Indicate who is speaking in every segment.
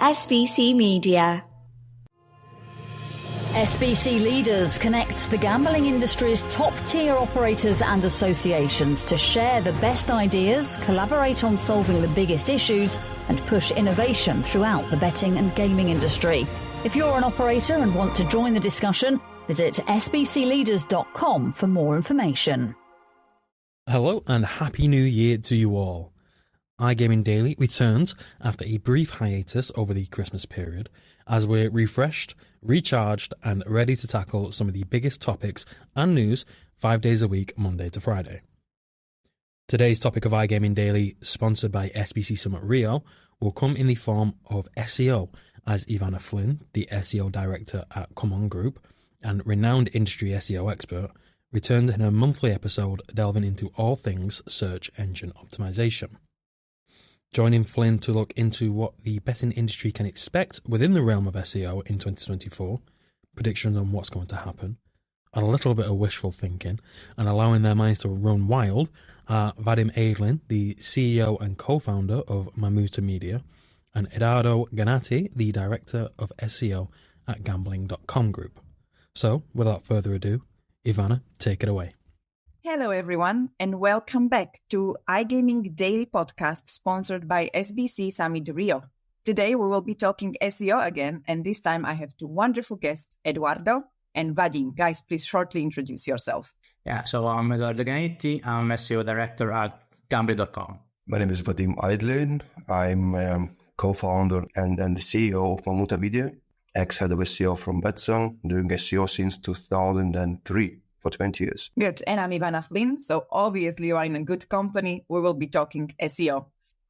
Speaker 1: SBC Media.
Speaker 2: SBC Leaders connects the gambling industry's top-tier operators and associations to share the best ideas, collaborate on solving the biggest issues, and push innovation throughout the betting and gaming industry. If you're an operator and want to join the discussion, visit sbcleaders.com for more information.
Speaker 3: Hello and Happy New Year to you all. iGaming Daily returns after a brief hiatus over the Christmas period as we're refreshed, recharged and ready to tackle some of the biggest topics and news 5 days a week, Monday to Friday. Today's topic of iGaming Daily, sponsored by SBC Summit Rio, will come in the form of SEO, as Ivana Flynn, the SEO director at Come On Group and renowned industry SEO expert, returned in a monthly episode delving into all things search engine optimization. Joining Flynn to look into what the betting industry can expect within the realm of SEO in 2024, predictions on what's going to happen, a little bit of wishful thinking, and allowing their minds to run wild are Vadim Aidlin, the CEO and co-founder of Mamuta Media, and Edoardo Ganetti, the director of SEO at gambling.com group. So, without further ado, Ivana, take it away.
Speaker 4: Hello, everyone, and welcome back to iGaming Daily Podcast sponsored by SBC Summit Rio. Today, we will be talking SEO again, and this time I have two wonderful guests, Edoardo and Vadim. Guys, please shortly introduce yourself.
Speaker 5: Yeah, so I'm Edoardo Ganetti. I'm SEO director at gambling.com.
Speaker 6: My name is Vadim Aidlin. I'm co-founder and the CEO of Mamuta Media, ex-head of SEO from Betson, doing SEO since 2003. For 20 years.
Speaker 4: Good. And I'm Ivana Flynn. So obviously you are in a good company. We will be talking SEO.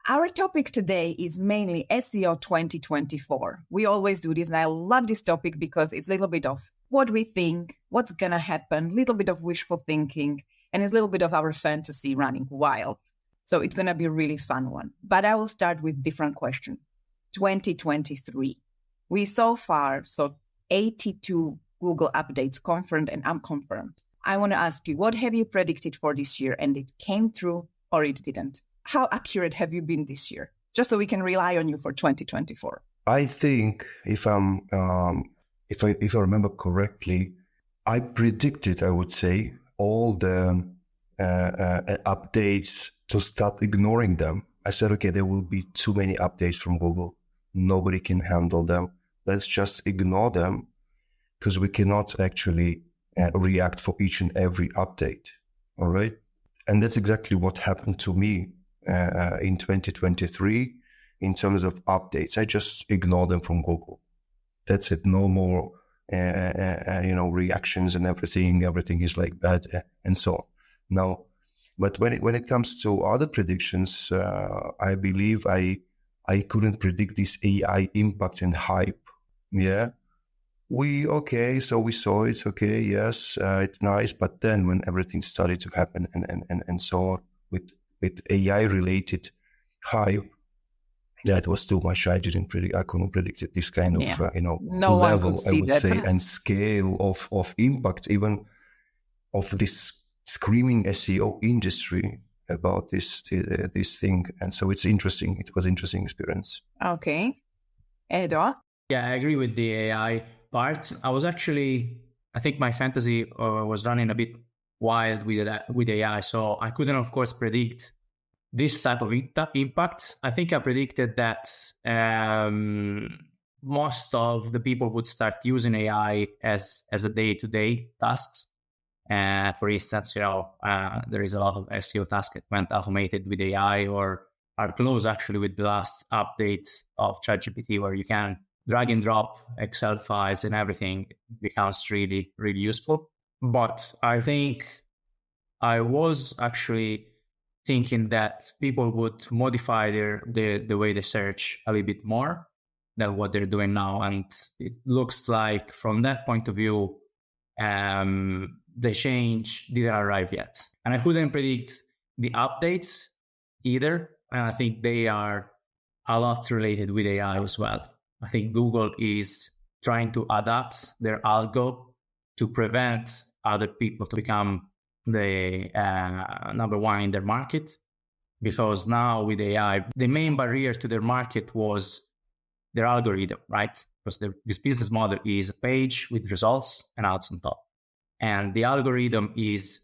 Speaker 4: Our topic today is mainly SEO 2024. We always do this, and I love this topic because it's a little bit of what we think, what's going to happen, a little bit of wishful thinking, and it's a little bit of our fantasy running wild. So it's going to be a really fun one. But I will start with different question. 2023. We so far saw 82 Google updates confirmed and unconfirmed. I want to ask you, what have you predicted for this year and it came through or it didn't? How accurate have you been this year? Just so we can rely on you for 2024.
Speaker 6: I think if I remember correctly, I predicted, I would say, all the updates to start ignoring them. I said, okay, there will be too many updates from Google. Nobody can handle them. Let's just ignore them, because we cannot actually react for each and every update, all right? And that's exactly what happened to me in 2023 in terms of updates. I just ignore them from Google. That's it. No more, reactions and everything. Everything is like that and so on. Now, but when it comes to other predictions, I believe I couldn't predict this AI impact and hype. Yeah. So we saw it, okay, yes, it's nice, but then when everything started to happen and so on with AI-related hype, that was too much. I couldn't predict it, this kind of,
Speaker 4: no
Speaker 6: level, I would
Speaker 4: that.
Speaker 6: say, and scale of impact, even of this screaming SEO industry about this thing. And so it's interesting. It was an interesting experience.
Speaker 4: Okay. Edo?
Speaker 5: Yeah, I agree with the AI part. I think my fantasy was running a bit wild with AI, so I couldn't, of course, predict this type of impact. I think I predicted that most of the people would start using AI as a day-to-day tasks. For instance, there is a lot of SEO tasks that went automated with AI or are close actually with the last update of ChatGPT, where you can drag and drop Excel files and everything becomes really, really useful. But I think I was actually thinking that people would modify the way they search a little bit more than what they're doing now. And it looks like from that point of view, the change didn't arrive yet. And I couldn't predict the updates either. And I think they are a lot related with AI as well. I think Google is trying to adapt their algo to prevent other people to become the number one in their market. Because now with AI, the main barrier to their market was their algorithm, right? Because this business model is a page with results and ads on top. And the algorithm is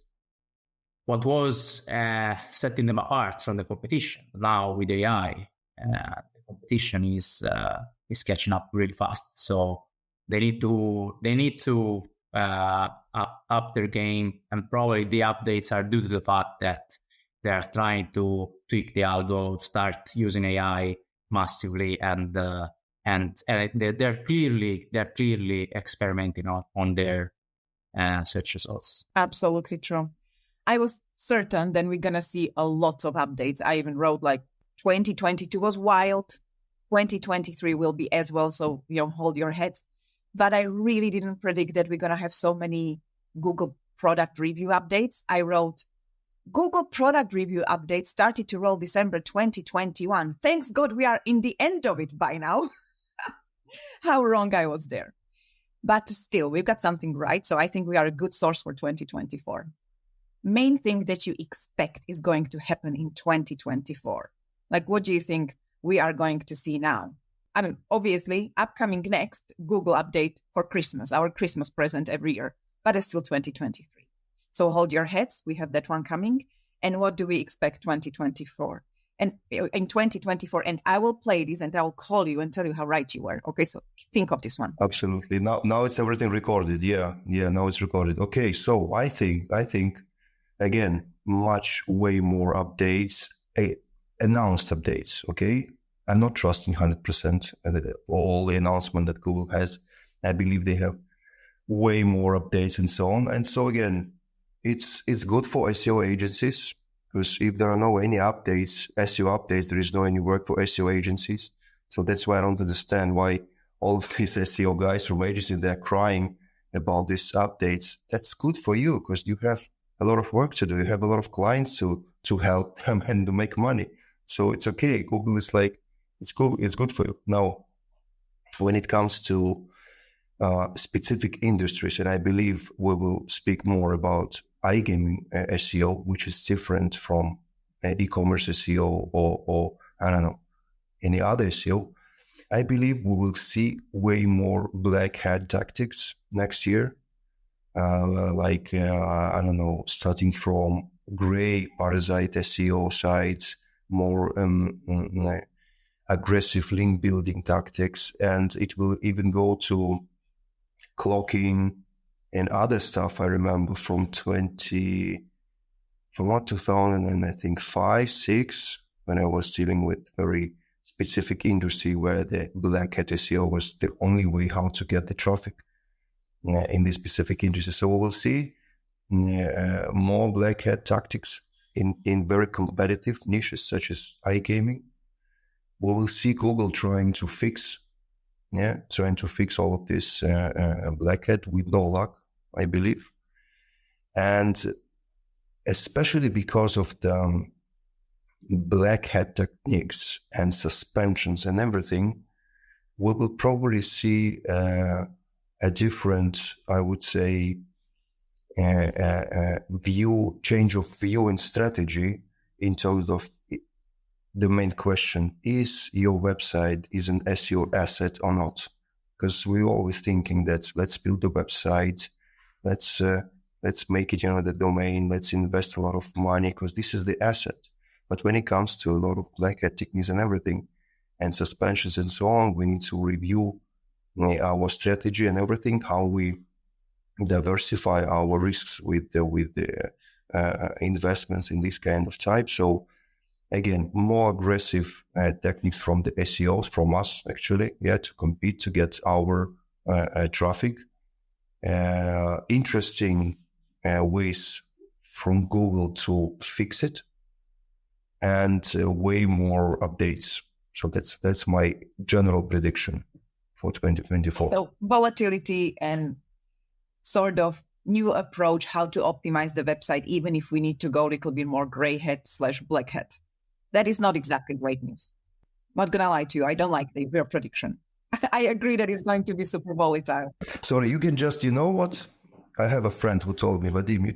Speaker 5: what was setting them apart from the competition. Now with AI, the competition is catching up really fast. So they need to up their game, and probably the updates are due to the fact that they are trying to tweak the algo, start using AI massively, and they're clearly experimenting on their search results.
Speaker 4: Absolutely true. I was certain that we're going to see a lot of updates. I even wrote 2022 was wild. 2023 will be as well. So, hold your heads. But I really didn't predict that we're going to have so many Google product review updates. I wrote, Google product review updates started to roll December 2021. Thanks God we are in the end of it by now. How wrong I was there. But still, we've got something right. So I think we are a good source for 2024. Main thing that you expect is going to happen in 2024. What do you think we are going to see now? I mean, obviously, upcoming next, Google update for Christmas, our Christmas present every year, but it's still 2023. So hold your heads. We have that one coming. And what do we expect 2024? And in 2024, and I will play this and I will call you and tell you how right you were. Okay, so think of this one.
Speaker 6: Absolutely. Now it's everything recorded. Yeah, now it's recorded. Okay, so I think, again, way more updates, announced updates, okay? I'm not trusting 100% all the announcement that Google has. I believe they have way more updates and so on. And so again, it's good for SEO agencies, because if there are no any updates, SEO updates, there is no any work for SEO agencies. So that's why I don't understand why all of these SEO guys from agencies, they're crying about these updates. That's good for you, because you have a lot of work to do. You have a lot of clients to help them and to make money. So it's okay. Google is it's cool. It's good for you. Now, when it comes to specific industries, and I believe we will speak more about iGaming SEO, which is different from e-commerce SEO or I don't know, any other SEO. I believe we will see way more black hat tactics next year. I don't know, starting from gray parasite SEO sites, more aggressive link building tactics, and it will even go to clocking and other stuff. I remember from 2000 and I think 5-6, when I was dealing with very specific industry where the black hat SEO was the only way how to get the traffic in this specific industry. So we will see more black hat tactics in very competitive niches such as iGaming. We will see Google trying to fix all of this black hat with no luck, I believe. And especially because of the black hat techniques and suspensions and everything, we will probably see a different, I would say, change of view and strategy in terms of the main question: is your website is an SEO asset or not? Because we're always thinking that let's build a website, let's make it, the domain, let's invest a lot of money because this is the asset. But when it comes to a lot of black hat techniques and everything, and suspensions and so on, we need to review our strategy and everything, how we diversify our risks with the investments in this kind of type. So again, more aggressive techniques from the SEOs, from us actually, to compete to get our traffic. Interesting ways from Google to fix it, and way more updates. So that's my general prediction for 2024.
Speaker 4: So volatility and sort of new approach how to optimize the website, even if we need to go a little bit more gray hat / black hat. That is not exactly great news. Not gonna lie to you, I don't like your prediction. I agree that it's going to be super volatile.
Speaker 6: Sorry, you can just, you know what? I have a friend who told me, Vadim, you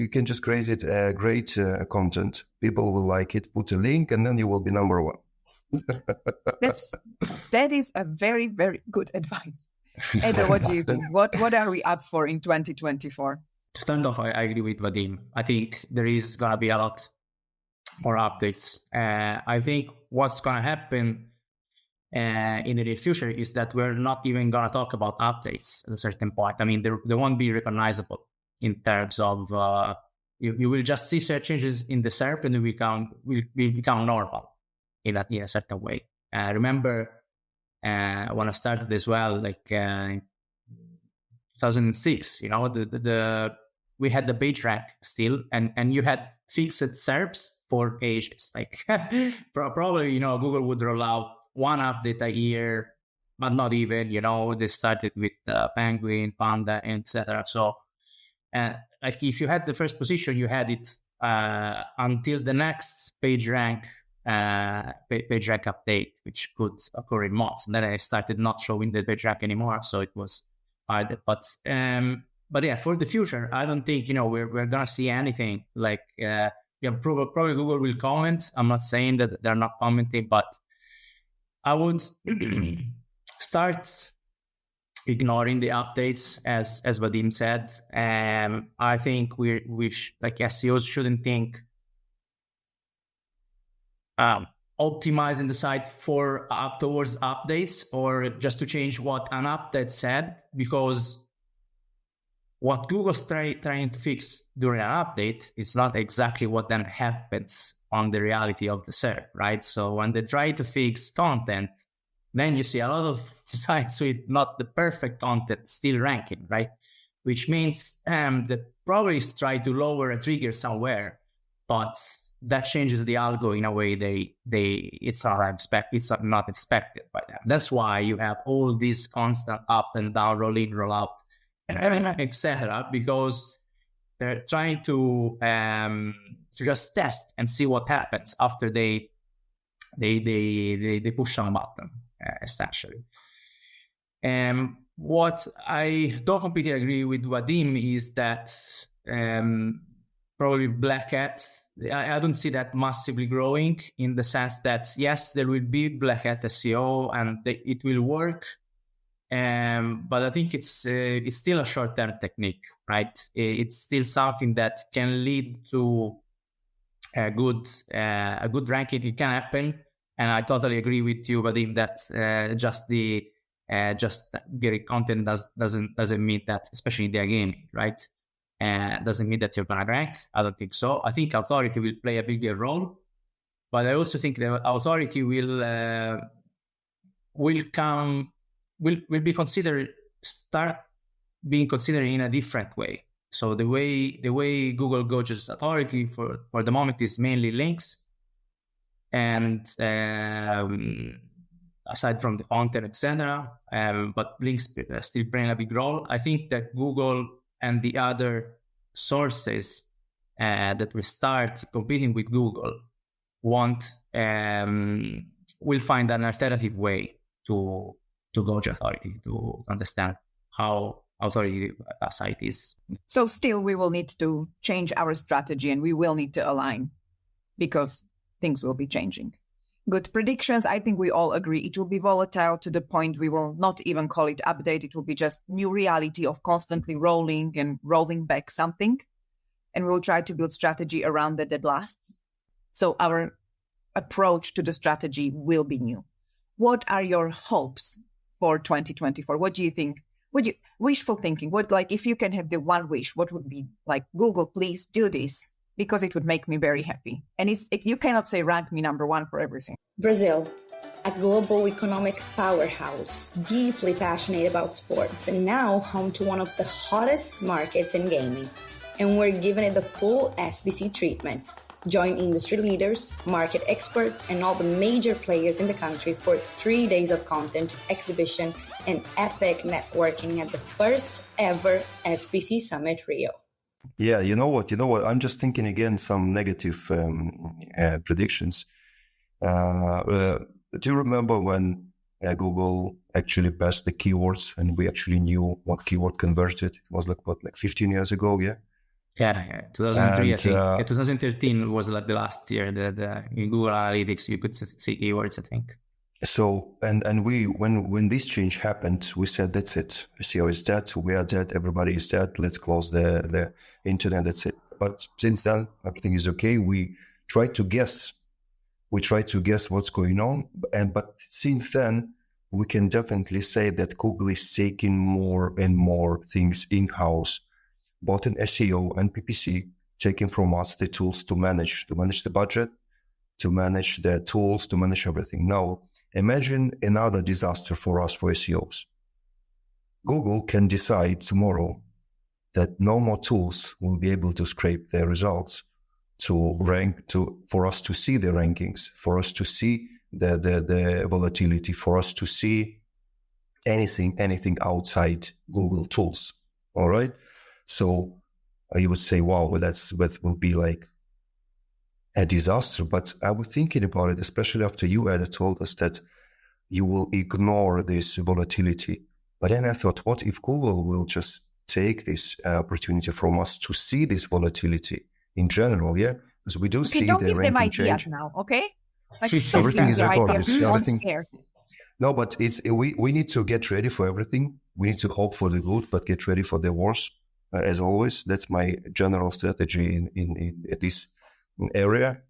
Speaker 6: can just create it great content. People will like it. Put a link, and then you will be number one.
Speaker 4: That is a very, very good advice. Edo, what do you think? What are we up for in 2024?
Speaker 5: To start off, I agree with Vadim. I think there is going to be a lot more updates. I think what's going to happen in the near future is that we're not even going to talk about updates at a certain point. I mean, they won't be recognizable in terms of you will just see search changes in the SERP and will become normal in a certain way. Remember when I started as well, like 2006, we had the page rank still, and you had fixed SERPs for ages. Like probably, Google would roll out one update a year, but not even, they started with Penguin, Panda, etc. So like if you had the first position, you had it until the next page rank update, which could occur in months. And then I started not showing the page rank anymore, so it was hard. But yeah, for the future, I don't think we're gonna see anything like probably Google will comment. I'm not saying that they're not commenting, but I would start ignoring the updates, as Vadim said. I think we like SEOs shouldn't think optimizing the site for towards updates or just to change what an update said, because what Google's trying to fix during an update is not exactly what then happens on the reality of the SERP, right? So when they try to fix content, then you see a lot of sites with not the perfect content still ranking, right? Which means they probably try to lower a trigger somewhere, but that changes the algo in a way it's not expected by them. That's why you have all these constant up and down, roll in, roll out, etc. Because they're trying to just test and see what happens after they push on a button, essentially. What I don't completely agree with Vadim is that probably Black Hat, I don't see that massively growing, in the sense that yes, there will be Black Hat SEO and it will work, but I think it's still a short-term technique, right? It's still something that can lead to a good ranking. It can happen, and I totally agree with you, Vadim, that just getting content doesn't mean that, especially in the iGaming, right? Doesn't mean that you're gonna rank. I don't think so. I think authority will play a bigger role, but I also think the authority will start being considered in a different way. So the way Google gauges authority for the moment is mainly links, and aside from the content, etc. But links still play a big role. I think that Google and the other sources that will start competing with Google will find an alternative way to gauge authority, to understand how authority a site is.
Speaker 4: So still we will need to change our strategy, and we will need to align, because things will be changing. Good predictions. I think we all agree it will be volatile to the point we will not even call it update. It will be just new reality of constantly rolling and rolling back something. And we'll try to build strategy around that lasts. So our approach to the strategy will be new. What are your hopes for 2024? What do you think? Wishful thinking. If you can have the one wish, what would be like, Google, please do this, because it would make me very happy. And you cannot say rank me number one for everything.
Speaker 1: Brazil, a global economic powerhouse, deeply passionate about sports, and now home to one of the hottest markets in gaming. And we're giving it the full SBC treatment. Join industry leaders, market experts, and all the major players in the country for 3 days of content, exhibition, and epic networking at the first ever SBC Summit Rio.
Speaker 6: Yeah, you know what? I'm just thinking again some negative predictions. Do you remember when Google actually passed the keywords and we actually knew what keyword converted? It was like 15 years ago, yeah?
Speaker 5: Yeah, 2003, I
Speaker 6: And
Speaker 5: think. 2013 was like the last year that in Google Analytics you could see keywords, I think.
Speaker 6: so, and we, when this change happened, we said, that's it. SEO is dead. We are dead. Everybody is dead. Let's close the internet. That's it. But since then, everything is okay. We try to guess. We try to guess what's going on. But since then, we can definitely say that Google is taking more and more things in-house, both in SEO and PPC, taking from us the tools to manage the budget, to manage the tools, to manage everything. Now, imagine another disaster for us, for SEOs. Google can decide tomorrow that no more tools will be able to scrape their results, to rank, for us to see the rankings, for us to see the volatility, for us to see anything outside Google tools. All right. So you would say, wow, that will be like a disaster. But I was thinking about it, especially after you, Ed, told us that you will ignore this volatility. But then I thought, what if Google will just take this opportunity from us to see this volatility in general? Yeah, because we do see
Speaker 4: don't
Speaker 6: the
Speaker 4: give them
Speaker 6: ranking
Speaker 4: ideas
Speaker 6: change.
Speaker 4: now, okay? Like, stop
Speaker 6: Everything is
Speaker 4: giving them
Speaker 6: recorded.
Speaker 4: ideas. I'm
Speaker 6: Everything.
Speaker 4: scared.
Speaker 6: No, but we need to get ready for everything. We need to hope for the good, but get ready for the worst. As always, that's my general strategy in this area,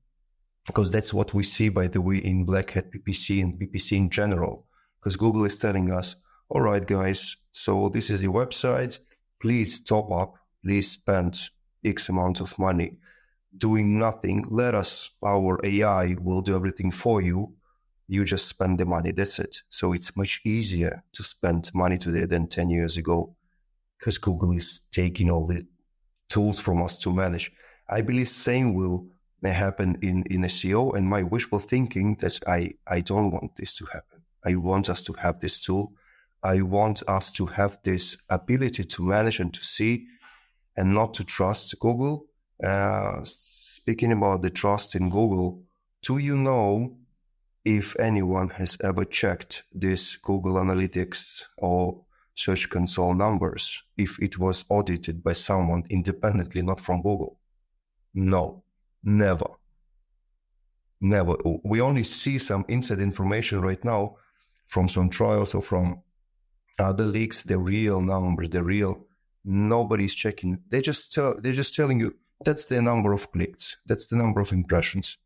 Speaker 6: because that's what we see, by the way, in Black Hat PPC and PPC in general. Because Google is telling us, all right, guys, so this is the website. Please top up. Please spend X amount of money doing nothing. Our AI will do everything for you. You just spend the money. That's it. So it's much easier to spend money today than 10 years ago, because Google is taking all the tools from us to manage. I believe same may happen in SEO, and my wishful thinking that I don't want this to happen. I want us to have this tool. I want us to have this ability to manage and to see and not to trust Google. Speaking about the trust in Google, do you know if anyone has ever checked this Google Analytics or Search Console numbers, if it was audited by someone independently, not from Google? No, never. We only see some inside information right now from some trials or from other leaks, the real numbers, nobody's checking. They're just telling you that's the number of clicks, that's the number of impressions.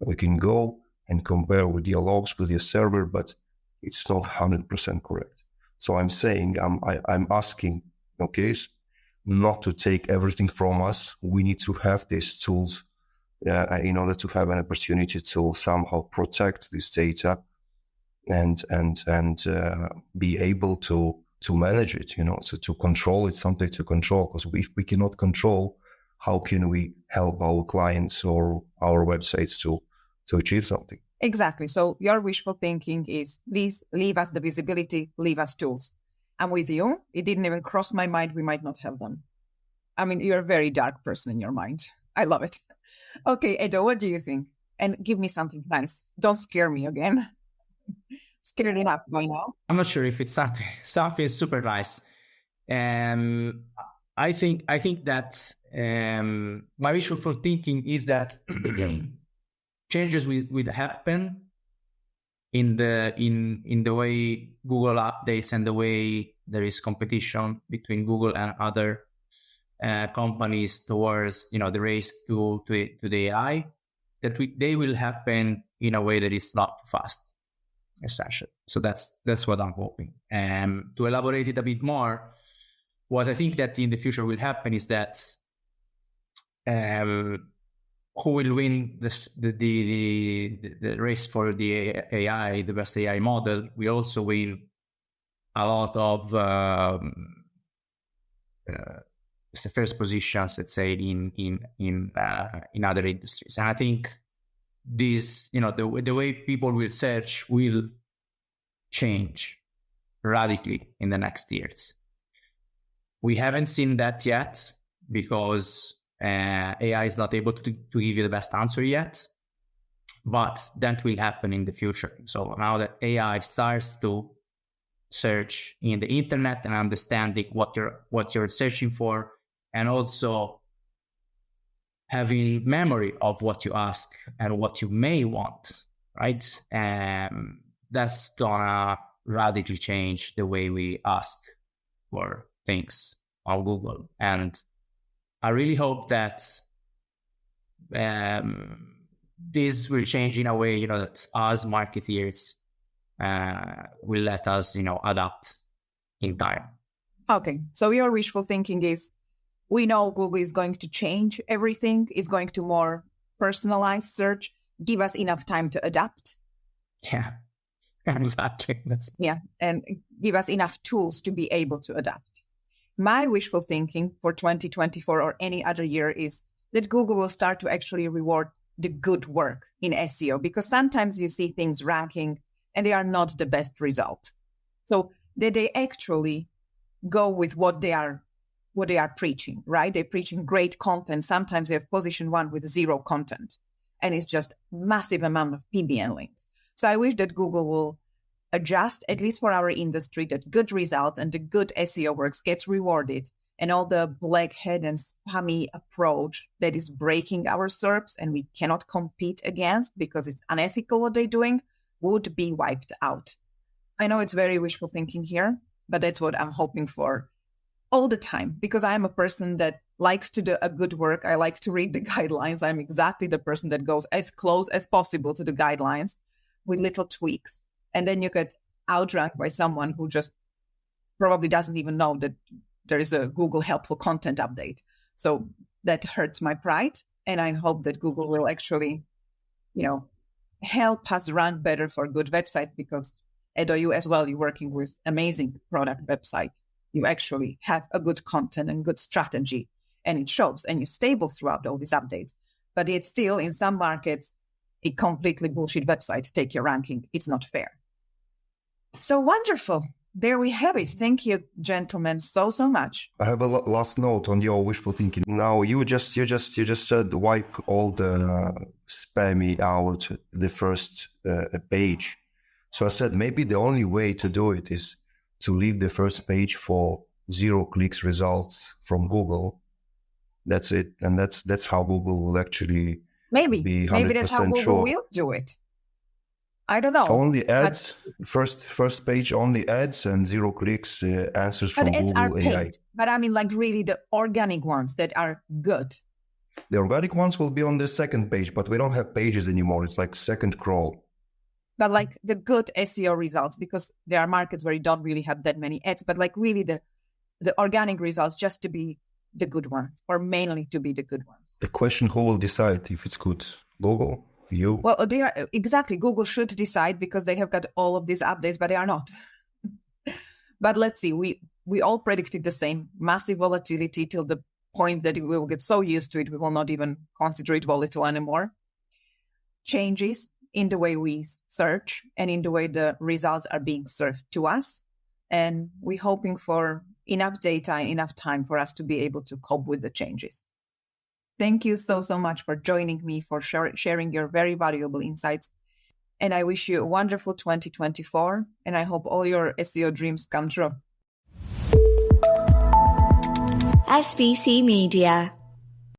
Speaker 6: We can go and compare with your logs, with your server, but it's not 100% correct. So I'm saying, I'm asking, okay, not to take everything from us. We need to have these tools in order to have an opportunity to somehow protect this data and be able to manage it, so to control it, something to control. Because if we cannot control, how can we help our clients or our websites to achieve something?
Speaker 4: Exactly. So your wishful thinking is, please leave us the visibility, leave us tools. I'm with you. It didn't even cross my mind we might not have them. I mean, you're a very dark person in your mind. I love it. Okay, Edo, what do you think? And give me something nice. Don't scare me again. Scared enough by now.
Speaker 5: I'm not sure if it's something super nice. I think that my wishful thinking is that changes will happen in the way Google updates and the way there is competition between Google and other companies towards the race to the AI, that they will happen in a way that is not fast, essentially. So that's what I'm hoping. To elaborate it a bit more, what I think that in the future will happen is that who will win the race for the AI, the best AI model, we also win a lot of the first positions, let's say, in other industries. And I think this, the way people will search will change radically in the next years. We haven't seen that yet because AI is not able to give you the best answer yet, but that will happen in the future. So now that AI starts to search in the internet and understanding what you're searching for, and also having memory of what you ask and what you may want, right? That's gonna radically change the way we ask for things on Google. And I really hope that this will change in a way, that us marketeers will let us, adapt in time.
Speaker 4: Okay, so your wishful thinking is, we know Google is going to change everything, is going to more personalized search, give us enough time to adapt.
Speaker 5: Yeah, exactly.
Speaker 4: And give us enough tools to be able to adapt. My wishful thinking for 2024 or any other year is that Google will start to actually reward the good work in SEO, because sometimes you see things ranking and they are not the best result. So that they actually go with what they are preaching, right? They're preaching great content. Sometimes they have position 1 with 0 content, and it's just massive amount of PBN links. So I wish that Google will adjust, at least for our industry, that good result and the good SEO works gets rewarded, and all the blackhead and spammy approach that is breaking our SERPs and we cannot compete against because it's unethical what they're doing would be wiped out. I know it's very wishful thinking here, but that's what I'm hoping for all the time, because I am a person that likes to do a good work. I like to read the guidelines. I'm exactly the person that goes as close as possible to the guidelines with little tweaks. And then you get outranked by someone who just probably doesn't even know that there is a Google helpful content update. So that hurts my pride. And I hope that Google will actually, help us run better for good websites, because Edo, you as well, you're working with amazing product website. You actually have a good content and good strategy, and it shows, and you're stable throughout all these updates. But it's still, in some markets, a completely bullshit website take your ranking. It's not fair. So wonderful. There we have it. Thank you, gentlemen, so much.
Speaker 6: I have a last note on your wishful thinking. Now, you just said wipe all the spammy out the first page. So I said maybe the only way to do it is to leave the first page for 0 clicks results from Google. That's it, and that's how Google will actually be 100%
Speaker 4: maybe that's how Google
Speaker 6: sure.
Speaker 4: will do it. I don't know.
Speaker 6: Only ads, first page, only ads and 0 clicks answers from
Speaker 4: ads
Speaker 6: Google
Speaker 4: are
Speaker 6: AI.
Speaker 4: paid. But I mean, really the organic ones that are good.
Speaker 6: The organic ones will be on the second page, but we don't have pages anymore. It's like second crawl.
Speaker 4: But the good SEO results, because there are markets where you don't really have that many ads, but really the organic results just to be the good ones, or mainly to be the good ones.
Speaker 6: The question, who will decide if it's good? Google? You?
Speaker 4: Well, they are exactly. Google should decide, because they have got all of these updates, but they are not. But let's see. We all predicted the same massive volatility till the point that we will get so used to it, we will not even consider it volatile anymore. Changes in the way we search and in the way the results are being served to us. And we're hoping for enough data and enough time for us to be able to cope with the changes. Thank you so much for joining me, for sharing your very valuable insights. And I wish you a wonderful 2024. And I hope all your SEO dreams come true.
Speaker 1: SBC Media.